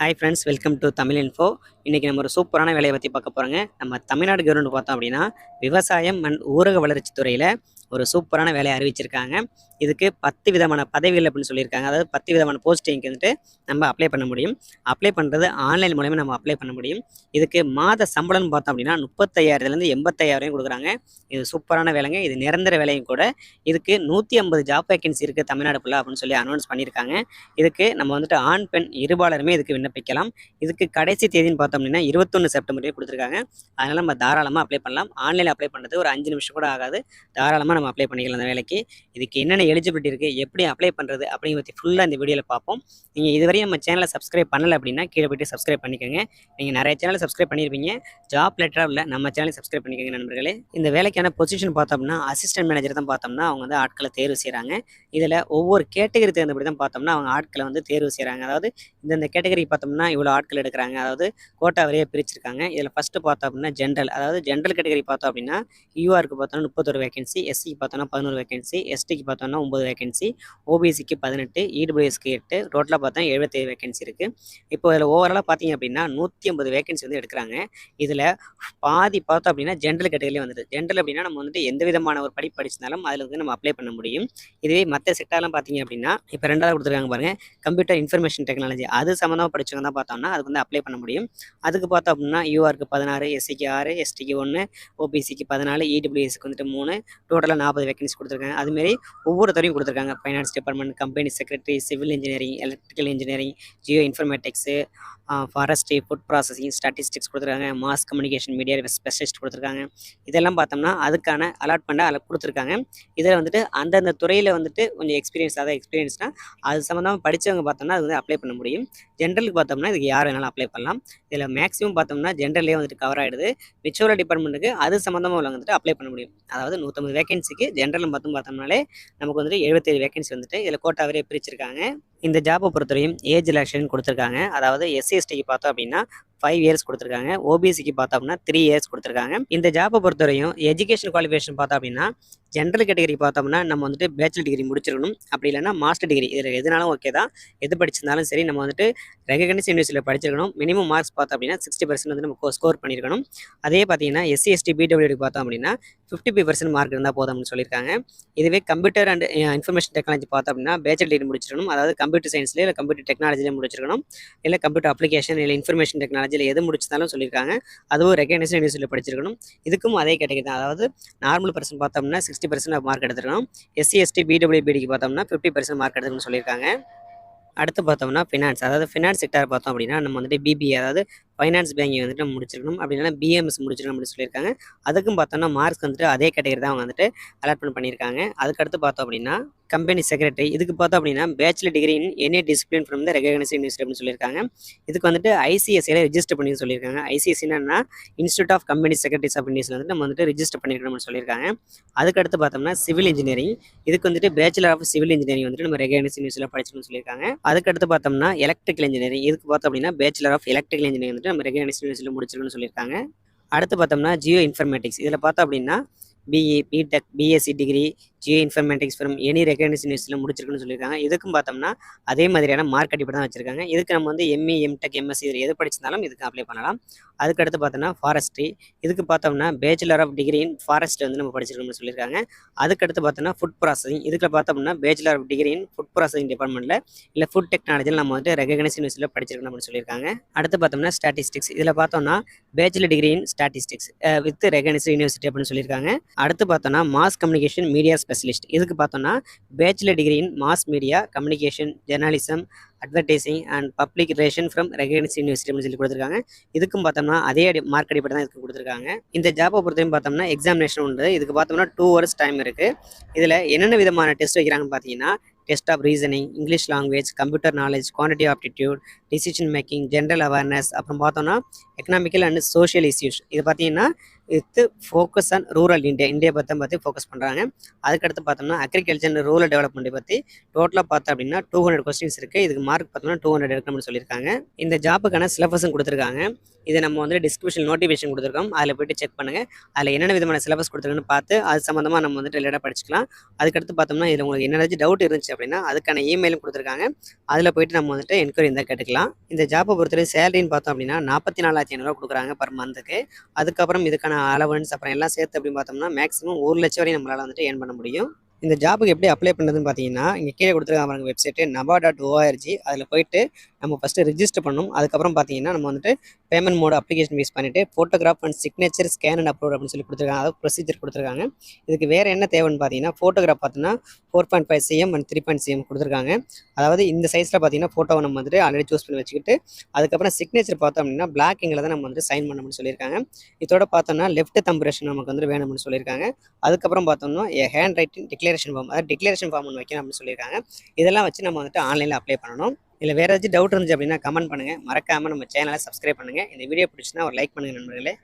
Hi friends, welcome to Tamil info. இன்றைக்கி நம்ம ஒரு சூப்பரான வேலையை பற்றி பார்க்க போகிறோங்க. நம்ம தமிழ்நாடு கவர்மெண்ட் பார்த்தோம் அப்படின்னா விவசாயம் அண்ட் ஊரக வளர்ச்சி துறையில் ஒரு சூப்பரான வேலையை அறிவிச்சிருக்காங்க. இதுக்கு 10 விதமான பதவிகள் அப்படின்னு சொல்லியிருக்காங்க. அதாவது 10 விதமான போஸ்டிங்க்கு வந்துட்டு நம்ம அப்ளை பண்ண முடியும். அப்ளை பண்ணுறது ஆன்லைன் மூலயமா நம்ம அப்ளை பண்ண முடியும். இதுக்கு மாத சம்பளம்னு பார்த்தோம் அப்படின்னா 35,000 50,000 கொடுக்குறாங்க. இது சூப்பரான வேலைங்க. இது நிரந்தர வேலையும் கூட. இதுக்கு 150 ஜாப் வேகன்சி இருக்குது தமிழ்நாடு ஃபுல்லாக அப்படின்னு சொல்லி அனௌன்ஸ் பண்ணியிருக்காங்க. இதுக்கு நம்ம வந்துட்டு ஆண் பெண் இருபாலருமே இதுக்கு விண்ணப்பிக்கலாம். இதுக்கு கடைசி தேதின்னு பார்த்தோம் அப்படின்னா 21 செப்டம்பரே கொடுத்துருக்காங்க. அதனால் நம்ம தாராளமாக அப்ளை பண்ணலாம். ஆன்லைனில் அப்ளை பண்ணுறது ஒரு 5 நிமிஷம் கூட ஆகாது. தாராளமாக நம்ம அப்ளை பண்ணிக்கலாம் அந்த வேலைக்கு. இதுக்கு என்னென்ன எலிஜிபிலிட்டி இருக்குது, எப்படி அப்ளை பண்ணுறது அப்படிங்கிற பற்றி ஃபுல்லாக இந்த வீடியோவில் பார்ப்போம். நீங்கள் இதுவரையும் நம்ம சேனலை சப்ஸ்கிரைப் பண்ணலை அப்படின்னா கீழே போய்ட்டு சப்ஸ்கிரைப் பண்ணிக்கோங்க. நீங்கள் நிறைய சேனலை சப்ஸ்கிரைப் பண்ணியிருப்பீங்க. ஜாப் லெட்டராக இல்லை, நம்ம சேனலை சப்ஸ்கிரைப் பண்ணிக்கோங்க நண்பர்களே. இந்த வேலைக்கான பொசிஷன் பார்த்தோம்னா அசிஸ்டன்ட் மேனேஜர் தான் பார்த்தோம்னா அவங்க வந்து ஆட்களை தேர்வு செய்கிறாங்க. இதில் ஒவ்வொரு கேட்டகரி தகுந்தபடி தான் பார்த்தோம்னா அவங்க ஆட்களை வந்து தேர்வு செய்கிறாங்க. அதாவது இந்த கேட்டகரி பார்த்தோம்னா இவ்வளோ ஆட்கள் எடுக்கிறாங்க. அதாவது கோட்டா வரையே பிரிச்சிருக்காங்க. இதில் ஃபஸ்ட்டு பார்த்தோம் அப்படின்னா ஜென்ரல், அதாவது ஜென்ரல் கேட்டகரி பார்த்தோம் அப்படின்னா யூஆருக்கு பார்த்தோம்னா 31 வேகன்சி, எஸ்சிக்கு பார்த்தோம்னா 11 வேகன்சி, எஸ்டிக்கு பார்த்தோம்னா 9 வேகன்சி, ஓபிசிக்கு 18, இடபிள்யூஎஸ்க்கு 8, டோட்டலாக பார்த்தா 77 வேகன்சி இருக்குது. இப்போ இதில் ஓவராலாக பார்த்தீங்க அப்படின்னா 150 வேகன்சி வந்து எடுக்கிறாங்க. இதில் பாதி பார்த்தோம் அப்படின்னா ஜென்ரல் கேட்டகரியிலே வந்துடுது. ஜென்ரல் அப்படின்னா நம்ம வந்துட்டு எந்த விதமான ஒரு படிப்பு படிச்சிருந்தாலும் அதில் வந்து நம்ம அப்ளை பண்ண முடியும். இதுவே மற்ற செக்டார்லாம் பார்த்தீங்க அப்படின்னா இப்போ 2வது கொடுத்துருக்காங்க பாருங்கள், கம்ப்யூட்டர் இன்ஃபர்மேஷன் டெக்னாலஜி, அது சம்மந்தமாக படிச்சவங்க தான் பார்த்தோம்னா அதுக்கு வந்து அப்ளை பண்ண முடியும். அதுக்கு பார்த்தோம் அப்படின்னா யூஆருக்கு 16, எஸ்சிக்கு 6, எஸ்டிக்கு 1, ஓபிசிக்கு 14, இடபிள்யூஎஸ்க்கு வந்துட்டு 3, டோட்டலாக 40 வேகன்சி கொடுத்துருக்காங்க. அதுமாரி ஒவ்வொரு துறையும் கொடுத்துருக்காங்க. Finance department, company secretary, civil engineering, electrical engineering, geo informatics, forestry, food processing, statistics கொடுத்துருக்காங்க. மாஸ் கம்யூனிகேஷன் மீடியா ஸ்பெஷலிஸ்ட் கொடுத்துருக்காங்க. இதெல்லாம் பார்த்தோம்னா அதுக்கான அலாட்மெண்ட்டாக அதில் கொடுத்துருக்காங்க. இதில் வந்துட்டு அந்தந்த துறையில் வந்துட்டு கொஞ்சம் எக்ஸ்பீரியன்ஸ், அதாவது எக்ஸ்பீரியன்ஸ்னால் அது சம்மந்தமாக படித்தவங்க பார்த்தோம்னா அது வந்து அப்ளை பண்ண முடியும். ஜென்ரலுக்கு பார்த்தோம்னா இதுக்கு யார் வேணாலும் அப்ளை பண்ணலாம். இதில் மேக்ஸிமம் பார்த்தோம்னா ஜென்ரல்லே வந்துட்டு கவர் ஆகிடுது. மிச்சோர டிபார்ட்மெண்ட்டுக்கு அது சம்மந்தமாக உள்ளவங்க வந்துட்டு அப்ளை பண்ண முடியும். அதாவது 150 வேகன்சிக்கு ஜென்ரல் பார்த்தோம்னாலே நமக்கு வந்துட்டு 77 வேகன்சி வந்துட்டு இதில் கோட்டாவரே பிரிச்சிருக்காங்க. இந்த ஜாப்பை பொறுத்தவரையும் ஏஜ் ரிலாக்ஷன் கொடுத்துருக்காங்க. அதாவது எஸ்சி/எஸ்டிக்கு பார்த்தோம் அப்படின்னா 5 இயர்ஸ் கொடுத்துருக்காங்க. ஓபிசிக்கு பார்த்தோம் அப்படின்னா 3 இயர்ஸ் கொடுத்துருக்காங்க. இந்த ஜாப்பை பொறுத்தவரையும் எஜுகேஷன் குவாலிஃபிகேஷன் பார்த்தோம் அப்படின்னா ஜென்ரல் கேட்டகரி பார்த்தோம்னா நம்ம வந்துட்டு பேச்சுலர் டிகிரி முடிச்சிருக்கணும். அப்படி இல்லைன்னா மாஸ்டர் டிகிரி, இதில் எதுனாலும் ஓகே தான். எது படிச்சிருந்தாலும் சரி நம்ம வந்துட்டு ரெகக்னைஸ் யூனிவர்சிட்டியில் படிச்சிருக்கணும். மினிமம் மார்க்ஸ் பார்த்தோம் அப்படின்னா 60% வந்து நம்ம ஸ்கோர் பண்ணியிருக்கணும். அதே பார்த்தீங்கன்னா எஸ்சி/எஸ்டி பிடபிள்யூடி பார்த்தோம் அப்படின்னா 55% மார்க் இருந்தால் போதும் அப்படின்னு சொல்லியிருக்காங்க. இதுவே கம்ப்யூட்டர் அண்ட் இன்ஃபர்மேஷன் டெக்னாலஜி பார்த்தோம் அப்படின்னா பேச்சுலர் டிகிரி முடிச்சிருக்கணும். அதாவது கம்ப்யூட்டர் சயின்ஸ்லேயே இல்லை கம்ப்யூட்டர் டெக்னாலஜிலே முடிச்சிருக்கணும். இல்லை கம்ப்யூட்டர் அப்ளிகேஷன் இல்லை இன்ஃபர்மேஷன் டெக்னாலஜியில் எது முடிச்சிருந்தாலும் சொல்லியிருக்காங்க. அதுவும் ரெகக்னைஸ் யூனிவர்சிட்டியில் படிச்சிருக்கணும். இதுக்கும் அதே கேட்டகரி தான். அதாவது நார்மல் பர்சன் பார்த்தோம்னா 60% மார்க் எடுத்துருக்கணும். எஸ்சி/எஸ்டி பிடபிள்யூபிடிக்கு பார்த்தோம்னா 50% மார்க் எடுத்துக்கணும்னு சொல்லியிருக்காங்க. அடுத்து பார்த்தோம்னா ஃபினான்ஸ், அதாவது ஃபினான்ஸ் செக்டார் பார்த்தோம் அப்படின்னா நம்ம வந்துட்டு பிபிஏ, அதாவது ஃபைனான்ஸ் பேங்கிங் வந்துட்டு நம்ம முடிச்சிருக்கணும். அப்படின்னா பிஎம்எஸ் முடிச்சிருக்கணும் அப்படின்னு சொல்லியிருக்காங்க. அதுக்கும் பார்த்தோம்னா மார்க்ஸ் வந்துட்டு அதே கேட்டகரி தான் அவங்க வந்துட்டு அலாட்மெண்ட் பண்ணியிருக்காங்க. அதுக்கடுத்து பார்த்தோம் அப்படின்னா கம்பெனி செக்ரட்டரி, இதுக்கு பார்த்தோம் அப்படின்னா bachelor degree in any discipline from the recognised university அப்படின்னு சொல்லியிருக்காங்க. இதுக்கு வந்துட்டு ஐசிஎஸ்சியில் ரிஜிஸ்டர் பண்ணி சொல்லியிருக்காங்க. ஐசிஎஸ்சின்னா institute of company secretaries of இந்தியாஸில் வந்துட்டு நம்ம வந்துட்டு ரிஜிஸ்டர் பண்ணியிருக்கணும்னு சொல்லியிருக்காங்க. அதுக்கடுத்து பார்த்தோம்னா சிவில் இன்ஜினியரிங், இதுக்கு வந்துட்டு பேச்சுலர் ஆஃப் சிவில் இன்ஜினியரிங் வந்துட்டு நம்ம ரெகக்னைஸ்ட் யூனிவர்சிட்டியில் படிச்சிருக்கணும்னு சொல்லியிருக்காங்க. அதுக்கடுத்து பார்த்தோம்னா எலக்ட்ரிக்கல் இன்ஜினியரிங், இதுக்கு பார்த்தோம் அப்படின்னா பேச்சுலர் ஆஃப் எலக்ட்ரிக்கல் இன்ஜினியரிங் வந்துட்டு நம்ம ரெகக்னைஸ்ட் யூனிவர்சிட்டியில் முடிச்சிருக்கணும்னு சொல்லியிருக்காங்க. அடுத்து பார்த்தோம்னா ஜியோ இன்ஃபர்மேட்டிக்ஸ், இதில் பார்த்தோம் அப்படின்னா BE, BTech, BSc degree geo informatics from any recognised யூனிவர்சிட்டியில் முடிச்சிருக்குன்னு சொல்லியிருக்காங்க. இதுக்கும் பார்த்தோம்னா அதே மாதிரியான மார்க் அடிப்படை தான் வச்சிருக்காங்க. இதுக்கு நம்ம வந்து எம்இ, எம்டெக், எம்எஸ்சி இதில் எது படிச்சிருந்தாலும் இதுக்கு அப்ளை பண்ணலாம். அதுக்கடுத்து பார்த்தோம்னா ஃபாரஸ்ட்ரி, இதுக்கு பார்த்தோம்னா bachelor of degree in forest வந்து நம்ம படிச்சிருக்கணும்னு சொல்லியிருக்காங்க. அதுக்கடுத்து பார்த்தோம்னா ஃபுட் ப்ராசஸிங், இதுக்கு பார்த்தோம்னா bachelor of degree in food processing டிபார்ட்மெண்ட்டில் இல்லை ஃபுட் டெக்னாலஜியில் நம்ம வந்து ரெகக்னைஸ்ட் யூனிவர்சிட்டியில் படிச்சிருக்கணும் அப்படின்னு சொல்லியிருக்காங்க. அடுத்து பார்த்தோம்னா ஸ்டாட்டிஸ்டிக்ஸ், இதில் பார்த்தோம்னா bachelor degree in statistics with recognised university அப்படின்னு சொல்லியிருக்காங்க. அடுத்து பார்த்தோம்னா மாஸ் கம்யூனிகேஷன் மீடியா ஸ்பெஷலிஸ்ட், இதுக்கு பார்த்தோம்னா bachelor degree in mass media communication journalism advertising and public relation from recognised university அப்படின்னு சொல்லி கொடுத்துருக்காங்க. இதுக்கும் பார்த்தோம்னா அதே மார்க் அடிப்படை தான் இதுக்கு கொடுத்துருக்காங்க. இந்த ஜாப்பை பொறுத்தவரைக்கும் பார்த்தோம்னா எக்ஸாமினேஷன் உண்டு. இதுக்கு பார்த்தோம்னா 2 hours டைம் இருக்குது. இதில் என்னென்ன விதமான டெஸ்ட் வைக்கிறாங்கன்னு பார்த்தீங்கன்னா test of reasoning, English language, computer knowledge, quantity aptitude, decision making, general awareness, அப்புறம் பார்த்தோம்னா எக்கனாமிக்கல் அண்ட் சோஷியல் இஷ்யூஸ். இது பார்த்தீங்கன்னா with focus on rural India பற்றி ஃபோக்கஸ் பண்ணுறாங்க. அதுக்கடுத்து பார்த்தோம்னா அக்ரிகல்ச்சர் அண்ட் ரூரல் டெவலப்மெண்ட் பற்றி டோட்டலாக பார்த்தோம் அப்படின்னா 200 கொஸ்டின்ஸ் இருக்குது. இதுக்கு மார்க் பார்த்தோம்னா 200 எடுக்கணும்னு சொல்லியிருக்காங்க. இந்த ஜாப்புக்கான சிலபஸும் கொடுத்துருக்காங்க. இதை நம்ம வந்து டிஸ்கிரிப்ஷன் நோட்டிஃபிகேஷன் கொடுத்துருக்கோம். அதில் போய்ட்டு செக் பண்ணுங்கள். அதில் என்னென்ன விதமான சிலபஸ் கொடுத்துருக்குன்னு பார்த்து அது சம்மந்தமாக நம்ம வந்துட்டு ரிலேட்டாக படிச்சுக்கலாம். அதுக்கடுத்து பார்த்தோம்னா இதில் உங்களுக்கு என்னென்னாச்சும் டவுட் இருந்துச்சு அப்படின்னா அதுக்கான இமெயிலும் கொடுத்துருக்காங்க. அதில் போய்ட்டு நம்ம வந்துட்டு என்கொயரி இருந்தால் கேட்டுக்கலாம். இந்த ஜாப்பை பொறுத்தவரை சேலரின்னு பார்த்தோம் அப்படின்னா 44,500 கொடுக்குறாங்க பர் மந்த்துக்கு. அதுக்கப்புறம் இதுக்கான அலவன்ஸ் அப்புறம் எல்லாம் சேர்த்து அப்படின்னு பார்த்தோம்னா மேக்ஸிமம் 1,00,000 வரையும் நம்மளால் வந்துட்டு ஏர்ன் பண்ண முடியும். இந்த ஜாப்புக்கு எப்படி அப்ளை பண்ணுறதுன்னு பார்த்தீங்கன்னா இங்கே கீழே கொடுத்துருக்காங்க பாருங்க வெப்சைட்டு nava.org. அதில் போயிட்டு நம்ம ஃபஸ்ட்டு ரிஜிஸ்டர் பண்ணணும். அதுக்கப்புறம் பார்த்தீங்கன்னா நம்ம வந்துட்டு பேமெண்ட் மோட் அப்ளிகேஷன் யூஸ் பண்ணிவிட்டு photograph and signature scan and upload அப்படின்னு சொல்லி கொடுத்துருக்காங்க. அதாவது ப்ரொசீஜர் கொடுத்துருக்காங்க. இதுக்கு வேறு என்ன தேவைன்னு பார்த்தீங்கன்னா ஃபோட்டோகிராஃப் பார்த்தீங்கன்னா 4.5 cm அண்ட் 3 cm கொடுத்துருக்காங்க. அதாவது இந்த சைஸில் பார்த்தீங்கன்னா ஃபோட்டோவை நம்ம வந்துட்டு ஆல்ரெடி சூஸ் பண்ணி வச்சுக்கிட்டு அதுக்கப்புறம் சிக்னேச்சர் பார்த்தோம் அப்படின்னா பிளாக் இங்கில் தான் நம்ம வந்துட்டு சைன் பண்ணணும்னு சொல்லியிருக்காங்க. இதோட பார்த்தோம்னா லெஃப்ட் தம்பரேஷன் நமக்கு வந்துட்டு வேணும்னு சொல்லியிருக்காங்க. அதுக்கப்புறம் பார்த்தோம்னா ஹேண்ட் ரைட்டிங் டிக்ளரேஷன் ஃபார்ம், அதாவது டிக்ளரேஷன் ஃபார்ம் ஒன்று வைக்கணும் அப்படின்னு சொல்லியிருக்காங்க. இதெல்லாம் வச்சு நம்ம வந்துட்டு ஆன்லைனில் அப்ளை பண்ணணும். இல்லை வேறு ஏதாச்சும் டவுட் இருந்துச்சு அப்படின்னா கமெண்ட் பண்ணுங்கள். மறக்காமல் நம்ம சேனலை சப்ஸ்கிரைப் பண்ணுங்கள். இந்த வீடியோ பிடிச்சுன்னா ஒரு லைக் பண்ணுங்கள் நண்பர்களே.